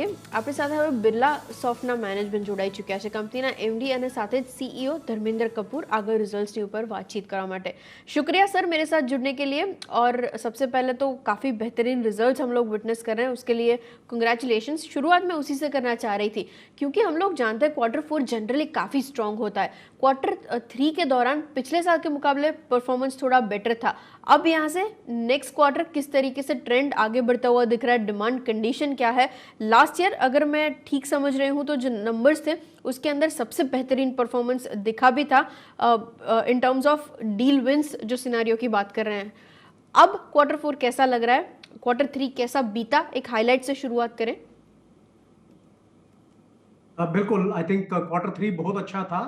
આપણી સાથે હવે બિરલા સોફ્ટના મેનેજમેન્ટ જોડાઈ ચૂક્યા છે. કંપનીના એમડી અને સાથે જ સીईओ धर्मेंद्र कपूर आगे रिजल्ट्स के ऊपर बातचीत करने માટે. शुक्रिया सर मेरे साथ जुड़ने के लिए. और सबसे पहले तो काफ़ी बेहतरीन रिजल्ट्स हम लोग विटनेस कर रहे हैं, उसके लिए कंग्रेचुलेशंस. शुरुआत में उसी से करना चाह रही थी क्योंकि हम लोग जानते हैं Q4 जनरली काफ़ी स्ट्रॉन्ग होता है. Q3 के दौरान पिछले साल के मुकाबले परफॉर्मेंस थोड़ा बेटर था. अब यहाँ से नेक्स्ट क्वार्टर किस तरीके से ट्रेंड आगे बढ़ता हुआ दिख रहा है, डिमांड कंडीशन क्या है? लास्ट ईयर अगर मैं ठीक समझ रही हूँ तो जो नंबर्स थे उसके अंदर सबसे बेहतरीन परफॉर्मेंस दिखा भी था in terms of deal wins जो सिनेरियो की बात कर रहे हैं. अब Q4 कैसा लग रहा है, Q3 कैसा बीता, एक हाईलाइट से शुरुआत करें. बिल्कुल, आई थिंक Q3 बहुत अच्छा था,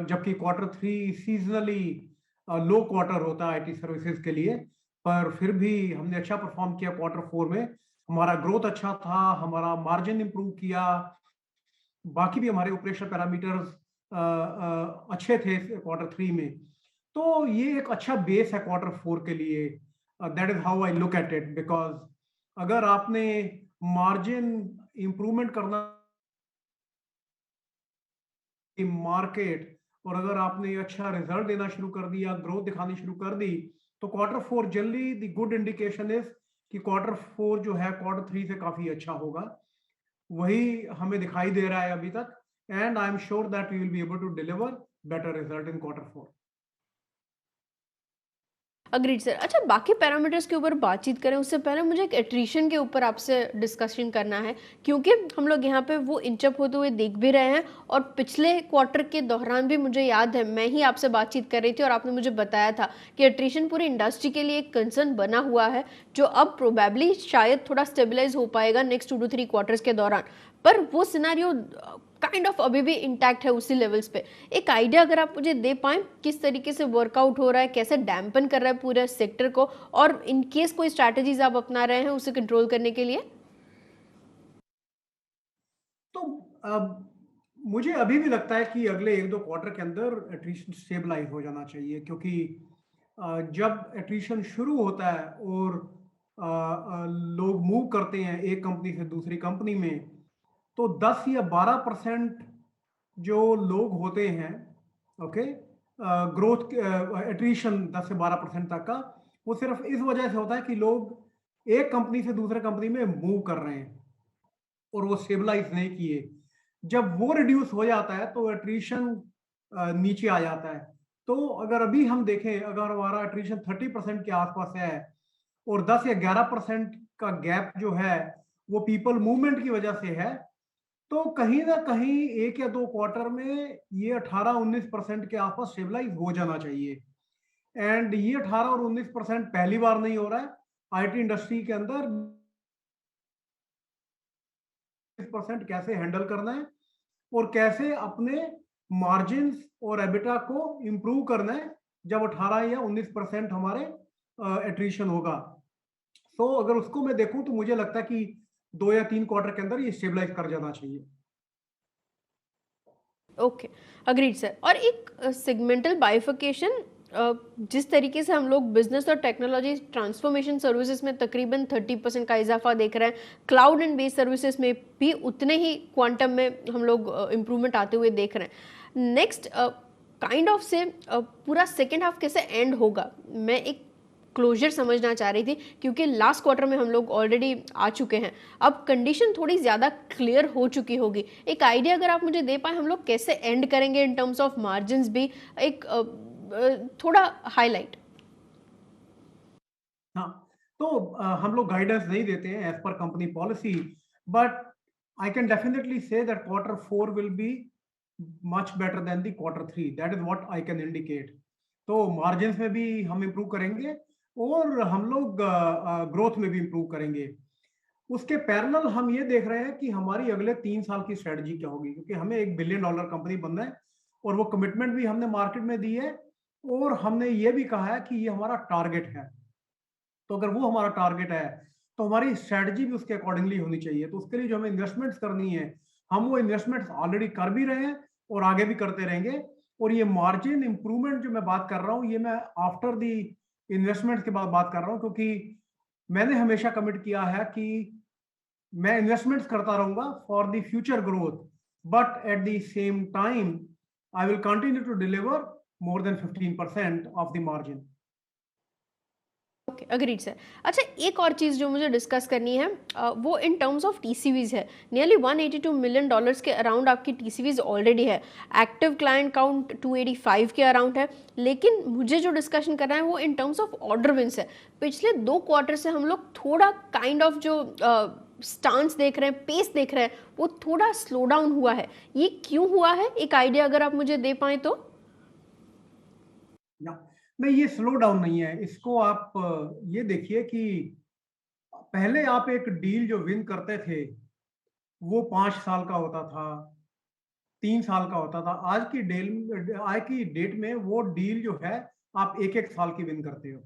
जबकि Q3 सीजनली लो क्वार्टर होता है आईटी सर्विसेज के लिए, पर फिर भी हमने अच्छा परफॉर्म किया. Q4 में हमारा ग्रोथ अच्छा था, हमारा मार्जिन इंप्रूव किया, बाकी भी हमारे ऑपरेशनल पैरामीटर्स अच्छे थे Q3 में. तो ये एक अच्छा बेस है Q4 के लिए. That is how I look at it, because अगर आपने मार्जिन इंप्रूवमेंट करना मार्केट, और अगर आपने अच्छा रिजल्ट देना शुरू कर दिया, ग्रोथ दिखानी शुरू कर दी, तो Q4 generally the good indication is कि Q4 जो है Q3 से काफी अच्छा होगा. वही हमें दिखाई दे रहा है अभी तक, and I am sure that we will be able to deliver better result in Q4. Agreed sir. अच्छा, बाकी पैरामीटर्स के ऊपर बातचीत करें उससे पहले मुझे एक एट्रीशन के ऊपर आपसे डिस्कशन करना है क्योंकि हम लोग यहाँ पे वो इंचअप होते हुए देख भी रहे हैं और पिछले क्वार्टर के दौरान भी मुझे याद है मैं ही आपसे बातचीत कर रही थी और आपने मुझे बताया था कि एट्रीशन पूरी इंडस्ट्री के लिए एक कंसर्न बना हुआ है जो अब प्रोबेबली शायद थोड़ा स्टेबलाइज हो पाएगा नेक्स्ट 2 to 3 क्वार्टर्स के दौरान. पर वो सिनेरियो काइंड ऑफ अभी भी इंटैक्ट है उसी लेवल्स पे. एक आइडिया अगर आप मुझे दे पाएं किस तरीके से वर्कआउट हो रहा है, कैसे डैम्पन कर रहा है पूरे सेक्टर को, और इन केस कोई स्ट्रैटेजीज आप अपना रहे हैं उसे कंट्रोल करने के लिए. तो मुझे अभी भी लगता है कि अगले 1-2 क्वार्टर के अंदर एट्रिशन स्टेबलाइज हो जाना चाहिए, क्योंकि जब एट्रिशन शुरू होता है और लोग मूव करते हैं एक कंपनी से दूसरी कंपनी में, तो 10 या 12% जो लोग होते हैं, ओके, ग्रोथ एट्रिशन 10 से 12% तक का, वो सिर्फ इस वजह से होता है कि लोग एक कंपनी से दूसरे कंपनी में मूव कर रहे हैं और वो स्टेबलाइज नहीं किए. जब वो रिड्यूस हो जाता है तो एट्रिशन नीचे आ जाता है. तो अगर अभी हम देखें, अगर हमारा एट्रिशन 30% के आसपास है और 10 या 11% का गैप जो है वो पीपल मूवमेंट की वजह से है, तो कहीं ना कहीं 1 या 2 क्वार्टर में ये 18-19% के आसपास स्टेबलाइज हो जाना चाहिए. एंड ये 18 और 19% पहली बार नहीं हो रहा है आईटी इंडस्ट्री के अंदर. 20% कैसे हैंडल करना है और कैसे अपने मार्जिन और एबिटा को इंप्रूव करना है जब 18 या 19% हमारे एट्रिशन होगा. तो अगर उसको मैं देखूं तो मुझे लगता है कि 2 या 3 क्वार्टर के अंदर ये स्टेबलाइज कर जाना चाहिए. Okay, agreed sir. और एक सेगमेंटल बाइफिकेशन, जिस तरीके से हम लोग बिजनेस और टेक्नोलॉजी ट्रांसफॉर्मेशन सर्विसेज में तकरीबन 30% का इजाफा देख रहे हैं, क्लाउड एंड बेस्ड सर्विसेज में भी उतने ही क्वांटम में हम लोग इम्प्रूवमेंट आते हुए देख रहे हैं. नेक्स्ट काइंड ऑफ से पूरा सेकेंड हाफ कैसे एंड होगा, मैं एक क्लोजर समझना चाह रही थी क्योंकि लास्ट क्वार्टर में हम लोग ऑलरेडी आ चुके हैं. अब कंडीशन थोड़ी ज़्यादा क्लियर हो चुकी होगी. एक आइडिया अगर आप मुझे दे पाए हम लोग कैसे एंड करेंगे इन टर्म्स ऑफ मार्जिन्स भी, एक थोड़ा हाईलाइट. हाँ, तो हम लोग गाइडेंस नहीं देते हैं as per company policy, but I can definitely say that Q4 will be much better than the Q3. That is what I can indicate. तो मार्जिन में भी हम इंप्रूव करेंगे और हम लोग ग्रोथ में भी इंप्रूव करेंगे. उसके पैरेलल हम ये देख रहे हैं कि हमारी अगले 3 साल की स्ट्रेटजी क्या होगी, क्योंकि हमें $1 बिलियन कंपनी बनना है और वो कमिटमेंट भी हमने मार्केट में दी है और हमने ये भी कहा है कि ये हमारा टारगेट है. तो अगर वो हमारा टारगेट है तो हमारी स्ट्रेटजी भी उसके अकॉर्डिंगली होनी चाहिए. तो उसके लिए जो हमें इन्वेस्टमेंट्स करनी है, हम वो इन्वेस्टमेंट्स ऑलरेडी कर भी रहे हैं और आगे भी करते रहेंगे. और ये मार्जिन इंप्रूवमेंट जो मैं बात कर रहा हूँ, ये मैं आफ्टर दी इन्वेस्टमेंट्स के बाद बात कर रहा हूँ, क्योंकि मैंने हमेशा कमिट किया है कि मैं इन्वेस्टमेंट्स करता रहूंगा for the future growth, but at the same time I will continue to deliver more than 15% of the margin. Okay, agreed sir. अच्छा, एक और चीज़ जो मुझे डिस्कस करनी है वो इन टर्म्स ऑफ टीसीवीज है। नियरली $182 मिलियन के अराउंड आपकी टीसीवीज ऑलरेडी है। एक्टिव क्लाइंट काउंट 285 के अराउंड है। लेकिन मुझे जो डिस्कशन करना है वो in terms of order wins है। पिछले 2 क्वार्टर से हम लोग थोड़ा काइंड ऑफ जो स्टांस देख रहे हैं, पेस देख रहे हैं, वो थोड़ा स्लो डाउन हुआ है। ये क्यों हुआ है, एक आइडिया अगर आप मुझे दे पाएं तो। नहीं, ये स्लो डाउन नहीं है। इसको आप ये देखिए कि पहले आप एक डील जो विन करते थे वो 5 साल का होता था, 3 साल का होता था। आज की डेट में वो डील जो है आप एक एक साल की विन करते हो।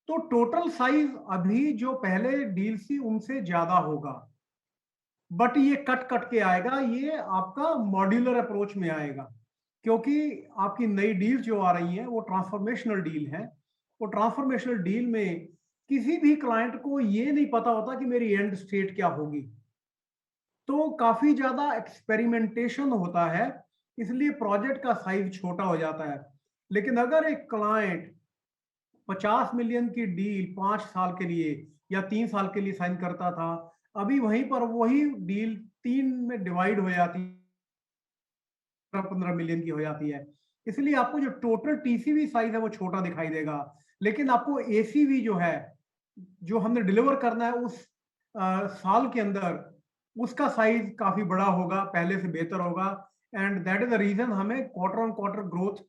तो टोटल साइज अभी जो पहले डील थी उनसे ज्यादा होगा, बट ये कट कट के आएगा। ये आपका मॉड्यूलर अप्रोच में आएगा, क्योंकि आपकी नई डील जो आ रही हैं वो ट्रांसफॉर्मेशनल डील है। वो ट्रांसफॉर्मेशनल डील में किसी भी क्लाइंट को ये नहीं पता होता कि मेरी एंड स्टेट क्या होगी, तो काफी ज्यादा एक्सपेरिमेंटेशन होता है, इसलिए प्रोजेक्ट का साइज छोटा हो जाता है। लेकिन अगर एक क्लाइंट 50 मिलियन की डील 5 साल के लिए या 3 साल के लिए साइन करता था, अभी वहीं पर वही डील 3 में डिवाइड हो जाती है, 15 मिलियन की हो जाती है। इसलिए आपको जो टोटल टीसीवी साइज है वो छोटा दिखाई देगा, लेकिन आपको एसीवी जो है, जो हमने डिलीवर करना है उस साल के अंदर, उसका साइज काफी बड़ा होगा, पहले से बेहतर होगा। And that is the reason हमें क्वार्टर ऑन क्वार्टर ग्रोथ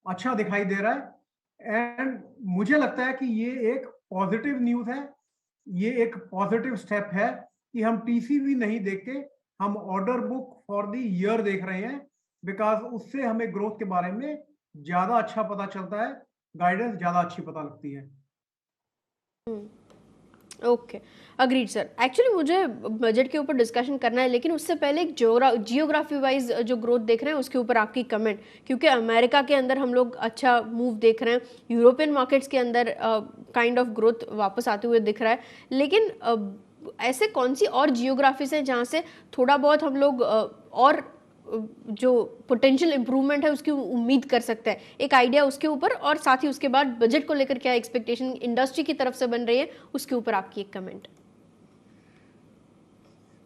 अच्छा दिखाई दे रहा है। एंड मुझे लगता है कि ये एक पॉजिटिव न्यूज है, ये एक पॉजिटिव स्टेप है कि हम टीसीवी नहीं देख के हम order book for the year देख रहे हैं, बिकॉज उससे हमें ग्रोथ के बारे में ज्यादा अच्छा पता चलता है, गाइडेंस ज्यादा अच्छी पता लगती है। Okay, agreed sir. एक्चुअली मुझे बजट के ऊपर डिस्कशन करना है, लेकिन उससे पहले एक जियोग्राफी वाइज जो ग्रोथ देख रहे हैं उसके ऊपर आपकी कमेंट, क्योंकि अमेरिका के अंदर हम लोग अच्छा मूव देख रहे हैं, यूरोपियन मार्केट्स के अंदर काइंड ऑफ ग्रोथ वापस आते हुए दिख रहा है। लेकिन ऐसे कौन सी और जियोग्राफीज हैं जहाँ से थोड़ा बहुत हम लोग और जो पोटेंशियल इंप्रूवमेंट है उसकी उम्मीद कर सकते हैं, एक आइडिया उसके ऊपर, और साथ ही उसके बाद बजट को लेकर क्या एक्सपेक्टेशन इंडस्ट्री की तरफ से बन रही है उसके ऊपर आपकी एक कमेंट।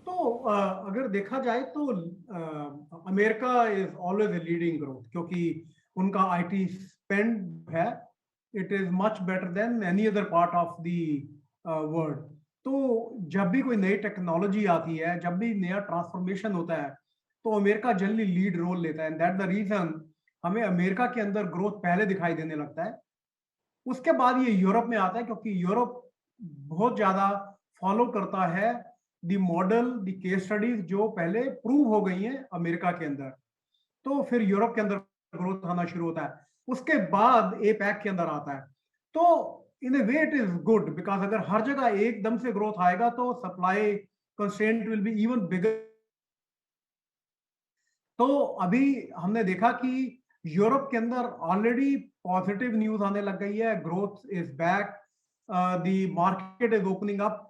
तो अगर देखा जाए तो America is always a leading growth, क्योंकि उनका आईटी स्पेंड है, it is much better then any other part of the world. तो जब भी कोई नई टेक्नोलॉजी आती है, जब भी नया ट्रांसफॉर्मेशन होता है, तो अमेरिका जल्दी लीड रोल लेता है। एंड दैट द रीजन हमें अमेरिका के अंदर ग्रोथ पहले दिखाई देने लगता है। उसके बाद ये यूरोप में आता है, क्योंकि यूरोप बहुत ज्यादा फॉलो करता है the model, the case studies जो पहले प्रूव हो गई हैं अमेरिका के अंदर। तो फिर यूरोप के अंदर ग्रोथ आना शुरू होता है, उसके बाद ए पैक के अंदर आता है। तो in a way it is good, because अगर हर जगह एकदम से ग्रोथ आएगा तो supply constraint will be even bigger. तो अभी हमने देखा कि यूरोप के अंदर ऑलरेडी पॉजिटिव न्यूज आने लग गई है, growth is back, the market is opening up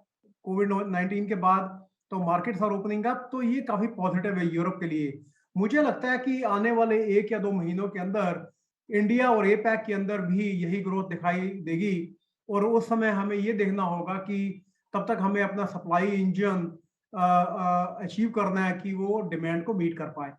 कोविड-19 के बाद। तो मार्केट्स आर ओपनिंग अप, तो ये काफी पॉजिटिव है यूरोप के लिए। मुझे लगता है कि आने वाले 1 या 2 महीनों के अंदर इंडिया और एपैक के अंदर भी यही ग्रोथ दिखाई देगी, और उस समय हमें ये देखना होगा कि तब तक हमें अपना सप्लाई इंजन अचीव करना है कि वो डिमांड को मीट कर पाए।